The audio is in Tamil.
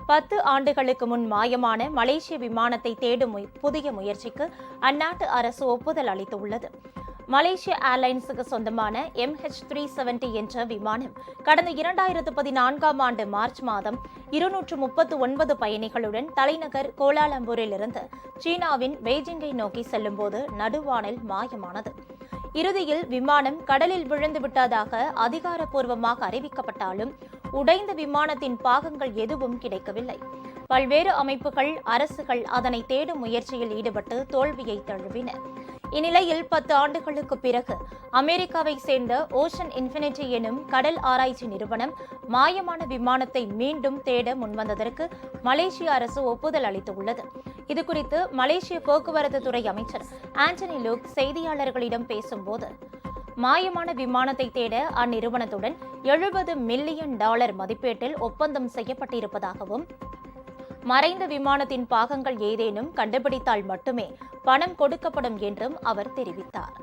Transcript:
10 ஆண்டுகளுக்கு முன் மாயமான மலேசிய விமானத்தை தேடும் புதிய முயற்சிக்கு அந்நாட்டு அரசு ஒப்புதல் அளித்துள்ளது. மலேசிய ஏர்லைன்ஸுக்கு சொந்தமான MH370 என்ற விமானம் கடந்த 2014ஆம் ஆண்டு மார்ச் மாதம் 239 பயணிகளுடன் தலைநகர் கோலாலம்பூரிலிருந்து சீனாவின் பெய்ஜிங்கை நோக்கி செல்லும்போது நடுவானில் மாயமானது. இறுதியில் விமானம் கடலில் விழுந்துவிட்டதாக அதிகாரப்பூர்வமாக அறிவிக்கப்பட்டாலும் உடைந்த விமானத்தின் பாகங்கள் எதுவும் கிடைக்கவில்லை. பல்வேறு அமைப்புகள், அரசுகள் அதனை தேடும் முயற்சியில் ஈடுபட்டு தோல்வியை தழுவின. இந்நிலையில் 10 ஆண்டுகளுக்கு பிறகு அமெரிக்காவை சேர்ந்த ஓஷன் இன்ஃபினிட்டி எனும் கடல் ஆராய்ச்சி நிறுவனம் மாயமான விமானத்தை மீண்டும் தேட முன்வந்ததற்கு மலேசிய அரசு ஒப்புதல் அளித்துள்ளது. இதுகுறித்து மலேசிய போக்குவரத்து துறை அமைச்சர் ஆண்டனி லூக் செய்தியாளர்களிடம் பேசும்போது, மாயமான விமானத்தை தேட அந்நிறுவனத்துடன் $70 மில்லியன் மதிப்பீட்டில் ஒப்பந்தம் செய்யப்பட்டிருப்பதாகவும், மறைந்த விமானத்தின் பாகங்கள் ஏதேனும் கண்டுபிடித்தால் மட்டுமே பணம் கொடுக்கப்படும் என்றும் அவர் தெரிவித்தார்.